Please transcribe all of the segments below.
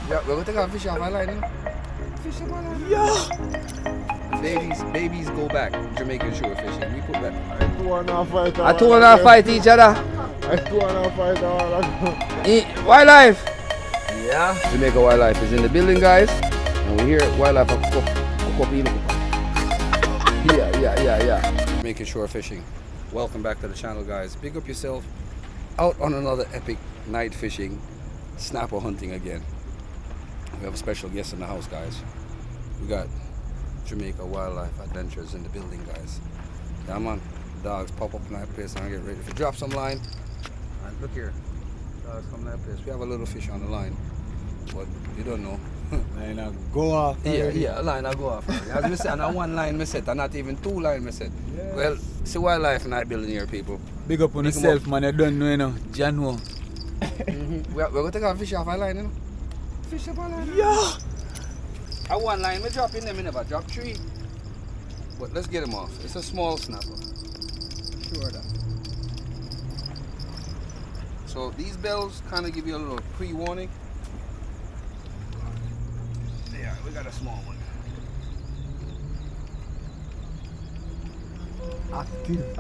Yeah, we're gonna take a fish off my line, you know? Fish off my line. Yeah. Babies go back. Jamaican shore fishing. We put that. I two and a fight. I two and a fight each other. I two and a fight. Wildlife. Yeah. Jamaica Wildlife is in the building, guys. And we're here at Wildlife. Yeah. Jamaican shore fishing. Welcome back to the channel, guys. Big up yourself. Out on another epic night fishing, snapper hunting again. We have a special guest in the house, guys. We got Jamaica Wildlife Adventures in the building, guys. Yeah, man. Dogs pop up in that place and I get ready to drop some line. And look here. Dogs come in that place. We have a little fish on the line, but you don't know. Line go off. Yeah, a line I go off. As I said, not one line I set, and not even two line I set. Yes. Well, see Wildlife night building here, people. Big up on yourself, man. You don't know, you know. January. We're going to take a fish off our line, you know. Fish off our line. Yeah. I one line, we drop in them, we never drop three. But let's get them off. It's a small snapper. Sure that. So these bells kind of give you a little pre-warning. Yeah, we got a small one. Active.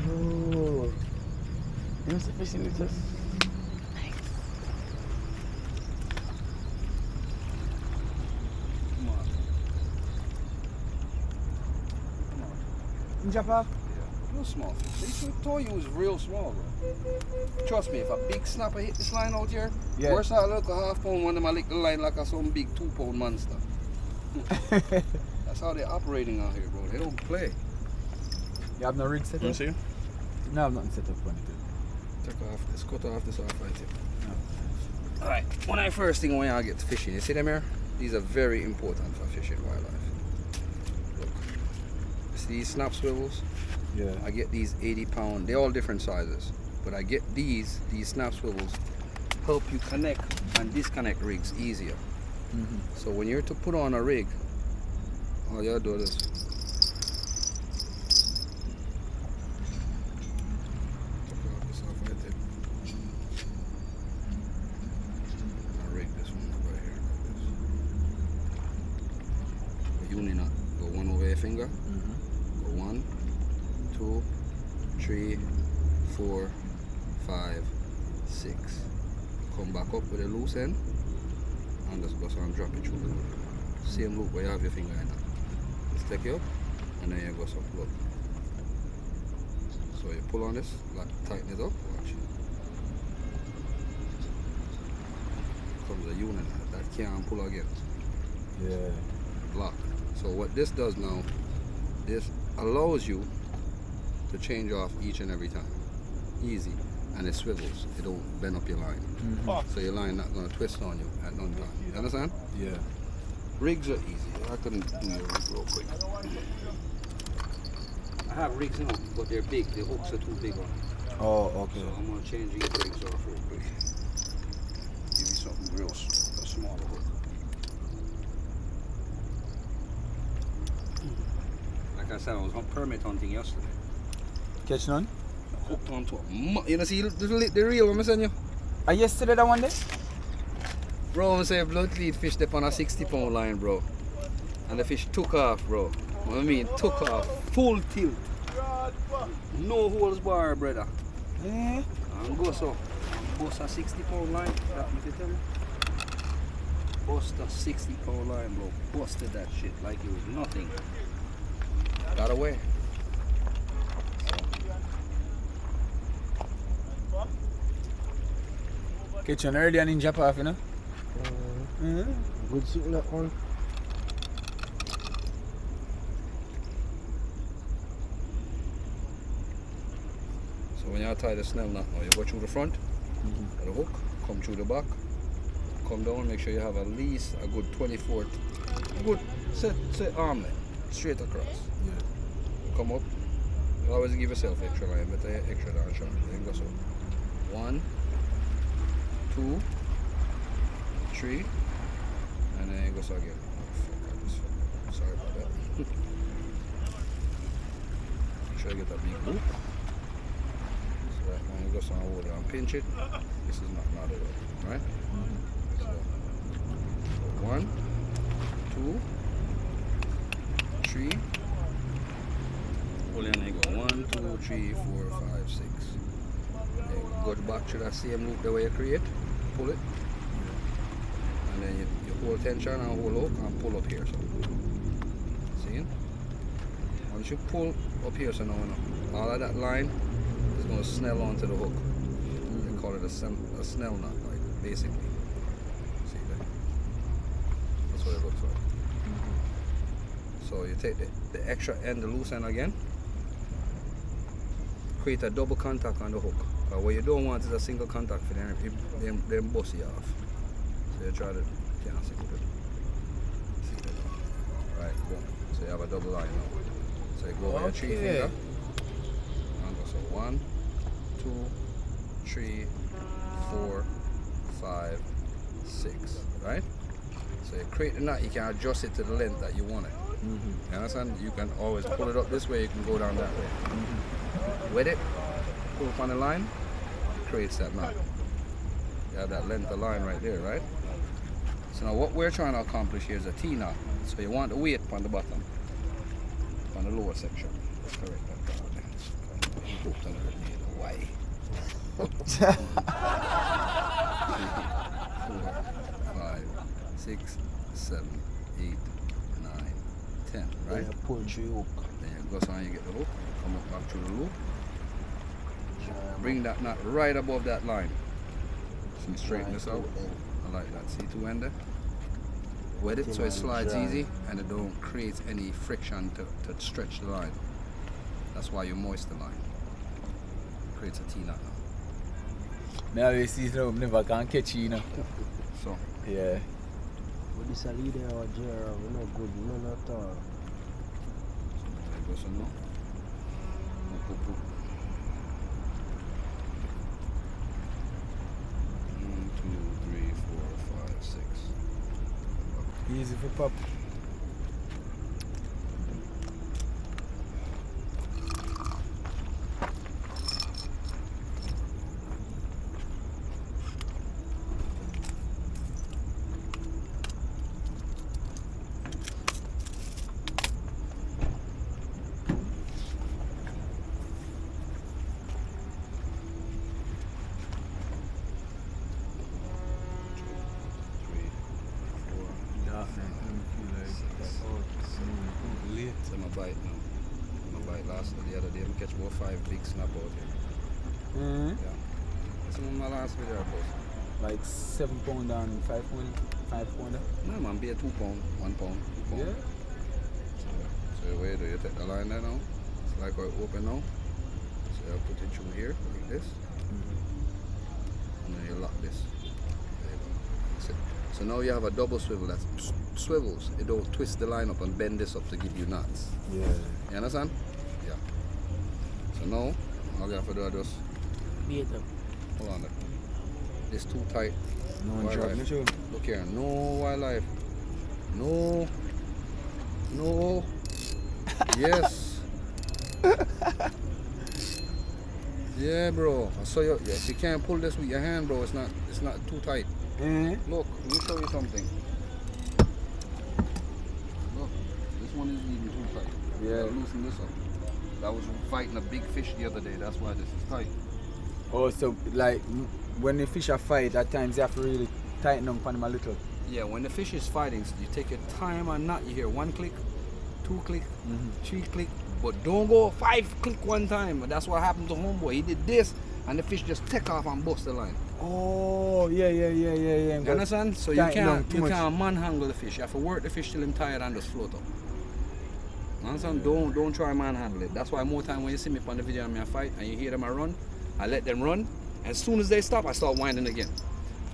Oh. There's a fish in it. Come on. Japa? Yeah, real small fish. They told you it was real small, bro. Trust me, if a big snapper hit this line out here, worse than a little half pound one, them I lick the line like a some big 2 pound monster. That's how they're operating out here, bro. They don't play. You have no rig set up? See? No, I have nothing set up on it. Take off this, cut off this off right here. No. Alright, one of the first thing when I get to fishing, you see them here? These are very important for fishing wildlife. Look. See these snap swivels? Yeah. I get these 80-pound, they're all different sizes. But I get these snap swivels help you connect and disconnect rigs easier. So when you're to put on a rig, all you do is rig this one up right here like this. The uni knot, go one over your finger. Go 1, 2, 3, 4, 5, 6. Come back up with a loose end and just go and drop it through the loop. Same loop where you have your finger in. Just take it up and then you go some look. So you pull on this, tighten it up, watch. Comes a unit that can't pull again. Yeah. Lock. So what this does now, this allows you to change off each and every time. Easy. And it swivels. It don't bend up your line. So your line not gonna twist on you at none time. You understand? Yeah. Rigs are easy. I couldn't do your rig real quick. I have rigs now, but they're big. The hooks are too big on it. Oh, okay. So I'm gonna change these rigs off real quick. Give you something real, a smaller hook. Like I said, I was on permit hunting yesterday. Catch none? Hooked onto a you know, see the real one I'm saying you? Yesterday that one there? Bro, I'm saying blood lead fish up on a 60-pound line, bro. And the fish took off, bro. What I mean, took off, full tilt. No holes bar, brother. Yeah. And go so. Bust a 60-pound line, that me to tell you. Bust a 60-pound line, bro. Busted that shit like it was nothing. Got away. Catch an early and in Japa, you know? Good shooting that one. So when you tie the snell knot now, you go through the front, with the hook, come through the back, come down, make sure you have at least a good 24th, good set arm length, straight across. Yeah. Come up, you always give yourself extra line, but extra down shot. Then go so. 1, 2, 3, and then go so again. Oh, sorry about that. Make sure you get that big loop. So that when you go so and hold it and pinch it, this is not knotted up, right? 3, 4, 5, 6. Then go back to that same loop the way you create, pull it, and then you hold tension and hold hook and pull up here. So, see? Once you pull up here, so now all of that line is going to snell onto the hook. They call it a snell knot, like basically. See that? That's what it looks like. So you take the extra end, the loose end again, create a double contact on the hook. But what you don't want is a single contact for them bust you off. So you try to cancel it. See that? Right, boom. So you have a double line now. So you go with your 3 finger. And go, so 1, 2, 3, 4, 5, 6. Right? So you create the knot, you can adjust it to the length that you want it. You understand? You can always pull it up this way, you can go down that way. With it, pull up on the line, it creates that knot. You have that length of line right there, right? So now what we're trying to accomplish here is a T-knot. So you want the weight on the bottom, on the lower section. Let's correct that part there. Why? 4, 5, 6, 7, 8, 9, 10, right? Yeah, pull through hook. Then you go so you get the hook, come up back through the loop. Bring that knot right above that line. So straighten this out. I like that. See two end there? Wet it so it slides easy and it don't create any friction to stretch the line. That's why you moist the line. Creates a T-knot now. Me always see it now, never can catch you, you know. So Yeah. But this a leader or Jera, we not good, none at all. there goes some more. Boop, boop, boop. 1, 2, 3, 4, 5, 6. Easy for pop. So my bite now. My bite last the other day, I catch about 5 big snap out here. Yeah. That's one of my last video I posted. Like 7 pound and 5 pound, 5 pounder. No man, be a 2 pound, 1 pound, 2 pound. Yeah. So the way do you take the line there now? It's like how it open now. So you put it through here like this. And then you lock this. There you go. That's it. So now you have a double swivel that swivels. It don't twist the line up and bend this up to give you knots. Yeah. You understand? Yeah. So now all you have to do is just Beat them. hold on there. It's too tight. No Wildlife. job, no job. Look here, no wildlife. No. No. Yes. Yeah, bro. So yes, you can't pull this with your hand, bro. It's not too tight. Look, let me show you something. Look, this one isn't even too tight. You Yeah. gotta loosen this up. That was fighting a big fish the other day. That's why this is tight. Oh, so like when the fish are fight, at times you have to really tighten them on them a little. Yeah, when the fish is fighting, you take your time and not. You hear 1 click, 2 click, 3 click, but don't go 5 click one time. That's what happened to homeboy. He did this, and the fish just take off and bust the line. Oh, yeah. You understand? So you tighten down can't too much. manhandle the fish. You have to work the fish till him tired and just float up. You understand? Don't try manhandle it. That's why more time when you see me on the video and me I fight and you hear them I run, I let them run. As soon as they stop, I start winding again.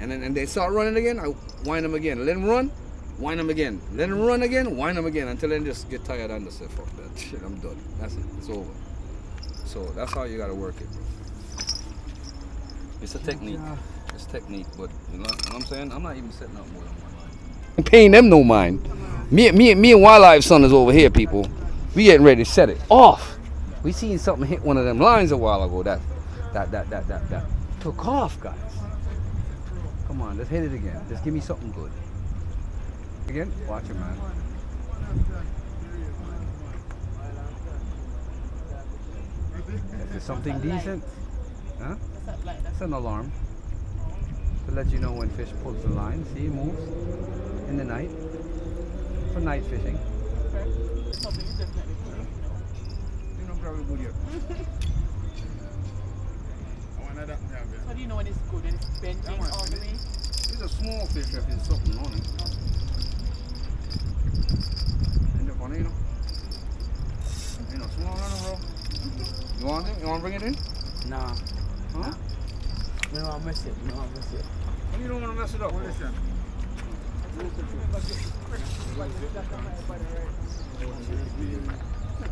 And they start running again, I wind them again. Let them run, wind them again. Let them run again, wind them again until they just get tired and just say, fuck that shit, I'm done. That's it, it's over. So that's how you gotta work it, bro. It's a technique. It's technique, but you know what I'm saying? I'm not even setting up more than one line. Paying them no mind. Me and Wildlife Son is over here, people. We getting ready to set it off. We seen something hit one of them lines a while ago. That took off, guys. Come on, let's hit it again. Just give me something good. Again, watch it, man. If it's something decent, huh? It's an alarm to let you know when fish pulls the line. See, it moves in the night for night fishing. You know, probably good here. How do you know when it's good? When it's bending all the way? It's a small fish if it's something on it. Ain't that funny, you know? Ain't no small on it, bro. You want it? You want to bring it in? Nah. Huh? No, I miss it. No, I miss it. Well, you don't want to mess it up. What is that?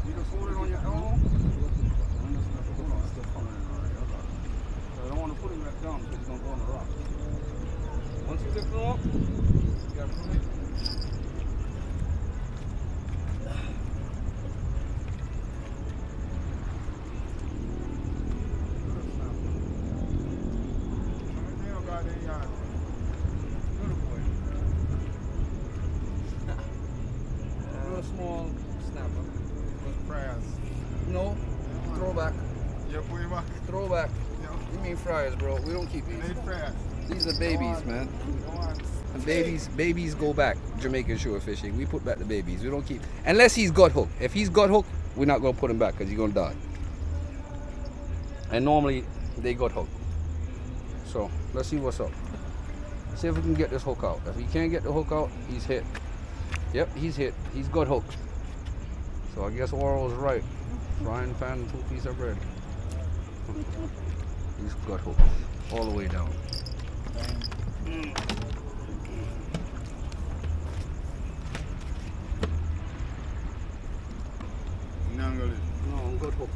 You just hold it on your elbow. I don't want to put him back down because he's going to go on the rock. Once you lift him up, you got to put it. Real small snapper. No, throwback. Throwback. You mean fryers, bro? We don't keep these. These are babies, man. Babies go back. Jamaican shore fishing. We put back the babies. We don't keep, unless he's got hooked. If he's got hooked, we're not gonna put him back because he's gonna die. And normally they got hooked. So let's see what's up. See if we can get this hook out. If he can't get the hook out, he's hit. Yep, he's hit. He's got hooked. So I guess Oral's right. Frying pan and 2 pieces of bread. He's got hooked all the way down. No, I'm got hooked.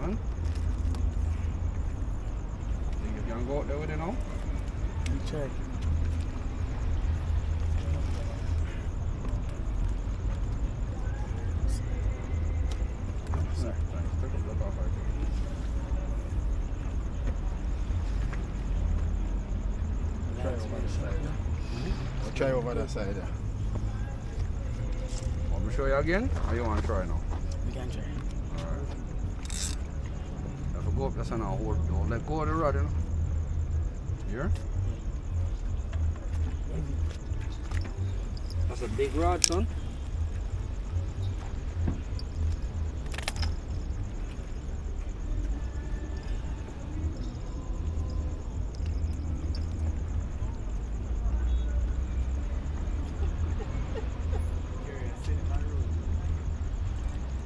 Man. Think you can go out there with it now? You check. Try over that side there. Want me to show you again? Or you want to try now? We can try. Alright. If I go up there, now hold, let go of the rod, you know? Here? That's a big rod, son.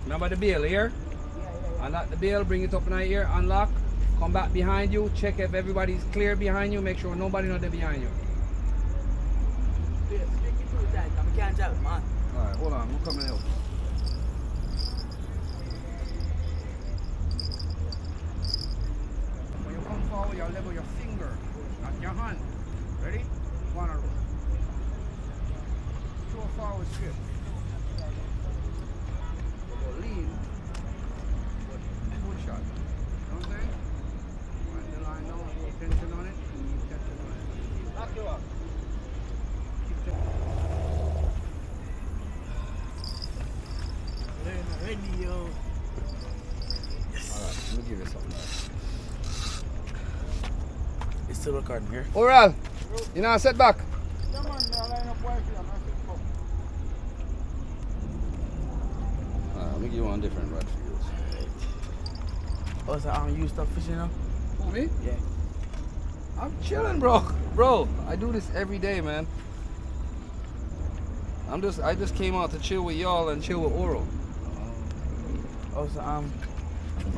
Remember the bail here? Unlock the bail, bring it up in here, unlock, come back behind you, check if everybody's clear behind you, make sure nobody not there behind you. Alright, hold on, we're coming out. When you come forward, you level your finger, not your hand. Ready? One roll. Throw forward straight. Lean, but full shot. You know what I'm saying? Wind the line down, put tension on it, and keep tension on it. Lock you up. Keep tension. Ready, yo. Alright, let me give you something else. It's still recording here. Oral, you know, set back. Let me give you one different rod for you. Oh, so you stop fishing now? Who, me? Yeah. I'm chilling, bro. Bro, I do this every day, man. I just came out to chill with y'all and chill with Oral. Oh, so how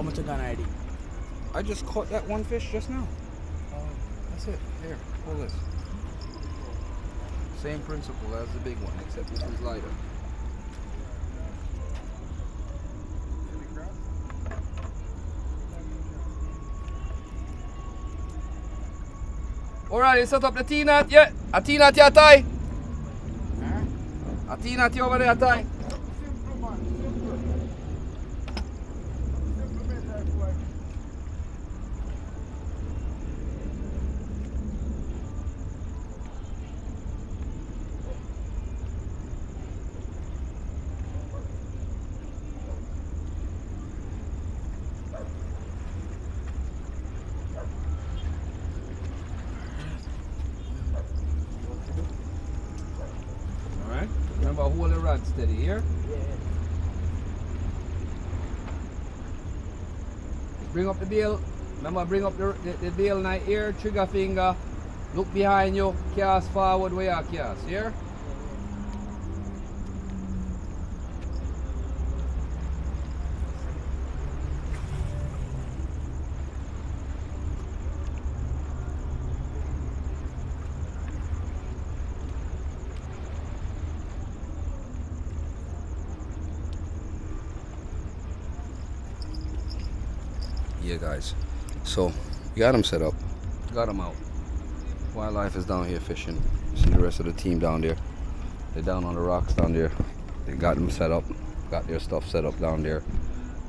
much you got already? I just caught that one fish just now. Oh, That's it. Here, pull this. Same principle as the big one, except this one's lighter. Alright, you set up the T-knot yet? A T-knot you tie? A T-knot you over there tie? rod steady here. Bring up the bail. Remember, bring up the bail night here. Trigger finger. Look behind you. Cast forward where you cast. Here. Yeah, guys, so you got them set up, got them out. Wildlife is down here fishing. See the rest of the team down there. They're down on the rocks down there. They got them set up, got their stuff set up down there.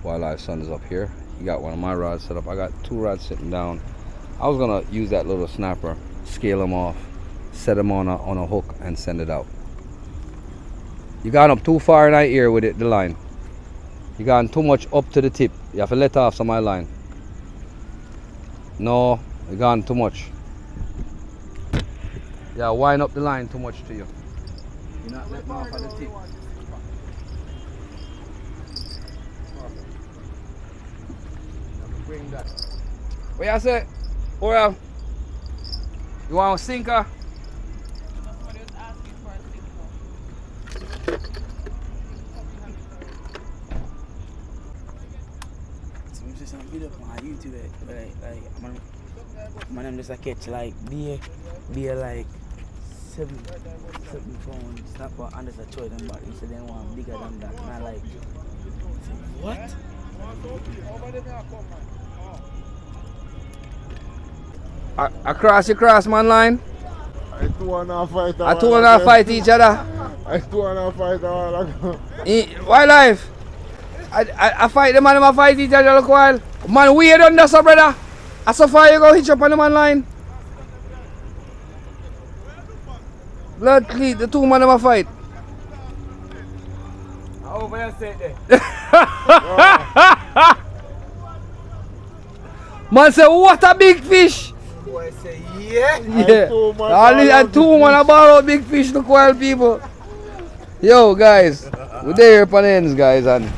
Wildlife son is up here. He got one of my rods set up. I got 2 rods sitting down. I was gonna use that little snapper, scale them off, set them on a hook and send it out. You got them too far in that ear with it, the line. You got too much up to the tip. You have to let off some of my line. No, you gone too much. Yeah, wind up the line too much to you. You're not letting off at the tip. Bring that. What you say? Well, you want a sinker? Somebody was asking for a single. So I'm just on video on YouTube, like I'm just a catch like beer like 7 pound snapper and just a throw them back. So then one bigger than that, and I like, what? Across your crossman line. I two and a fight. I two and a fight each other. I two and a fight all. Wildlife. I fight the man, I fight each other look while. Man, we done that, so brother. I so far you go hitch up on the man line. Blood cleat, the 2 man of fight. Over there, say it Man say, what a big fish. Boy say, yeah. Yeah. Only 2 man about big fish look wild people. Yo guys, we're there upon the ends guys and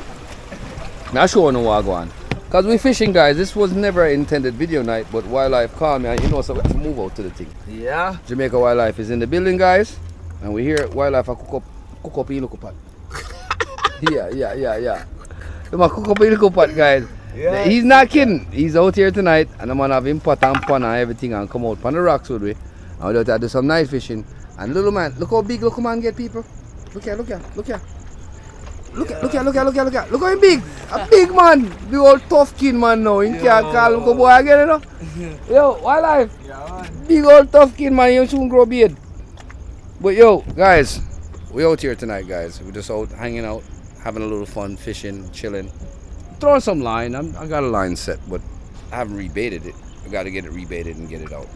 not sure no what go on. Cause we fishing guys, this was never an intended video night, but Wildlife called me and you know so we have to move out to the thing. Yeah. Jamaica Wildlife is in the building guys. And we hear Wildlife a cook up in look pot. Yeah. Come on, cook up in look pot guys. Yeah. He's not kidding. He's out here tonight and I'm gonna have him pot and pan and everything and come out on the rocks with me. And we're out to do some night fishing. And little man, look how big little man get people. Look here. Look how him big. A big man. Big old tough kid man now. You can't call him boy again, you know. Yo, Wildlife. Big old tough kid man, you soon grow beard. But yo, guys, we out here tonight, guys. We're just out hanging out, having a little fun, fishing, chilling, throwing some line. I got a line set, but I haven't rebaited it. I got to get it rebaited and get it out.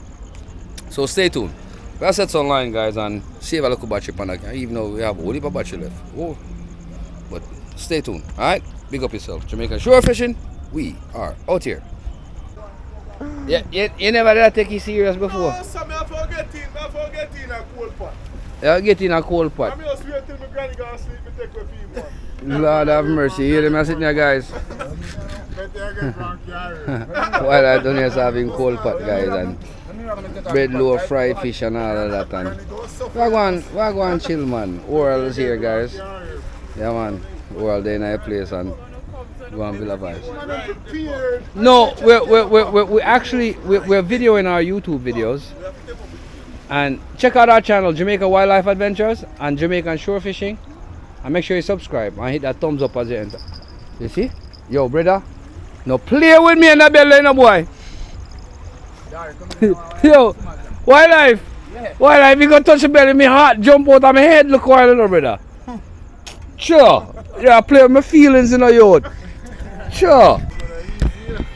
So stay tuned. We got set some line, guys, and save a little battery pan again, even though we have a whole heap of battery left. Whoa. But stay tuned, all right? Big up yourself. Jamaican shore fishing, we are out here. Yeah, you never did take it serious before. No, some I forget in a cold pot. Yeah, get in a cold pot. I'm just wait till my granny go sleep and take a few more. Lord have mercy. You hear them sitting there, guys? Better I get drunk here. While I done here having cold pot, guys, and bread loaf, fried fish and all of that. And we're going chill, man. Oral's here, guys. Yeah, man. Oral day in our place and go on Villa Vibes. No, we're actually we're videoing our YouTube videos. And check out our channel, Jamaica Wildlife Adventures and Jamaican Shore Fishing. And make sure you subscribe and hit that thumbs up as you enter. You see? Yo, brother. No play with me in the belly, no boy. Yo, Wildlife. Wildlife, you gonna touch the belly, my heart jump out of my head, look wild, no brother. Sure. Yeah, I play with my feelings in the yard. Sure.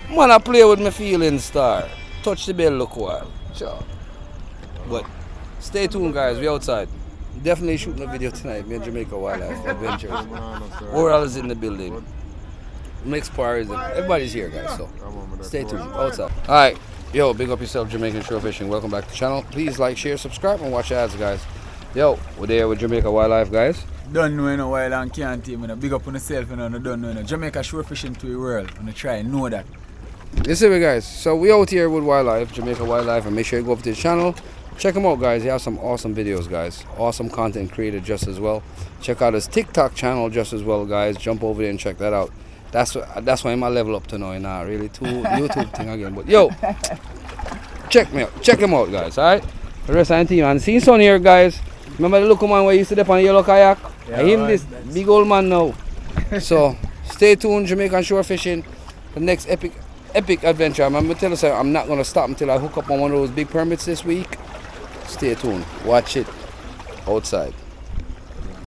Man, I play with my feelings, star. Touch the belly, look wild. Sure. But stay tuned, guys. We outside. Definitely shooting a video tonight. Me and Jamaica Wildlife Adventures. Oral is in the building. Mixed parties. Everybody's here, guys. So stay tuned. Outside. All right. Yo, big up yourself, Jamaican Shore Fishing. Welcome back to the channel. Please like, share, subscribe, and watch the ads, guys. Yo, we're there with Jamaica Wildlife, guys. Don't know, you know, while and can't team, you know. Big up on yourself, you know, and don't know, you know. Jamaica shore fishing to the world. And try and know that. You see me, guys. So we out here with Wildlife, Jamaica Wildlife, and make sure you go up to the channel. Check him out, guys. He has some awesome videos, guys. Awesome content created just as well. Check out his TikTok channel just as well, guys. Jump over there and check that out. That's why I'm a level up to now, not really too YouTube thing again. But yo, check me out. Check him out, guys. All right. The rest of the team. And see son here, guys. Remember the local man where he used to dip on the yellow kayak? Yeah, I him right. this big old man now. So stay tuned, Jamaican shore fishing. The next epic adventure. I'm gonna tell you, I'm not gonna stop until I hook up on one of those big permits this week. Stay tuned. Watch it outside.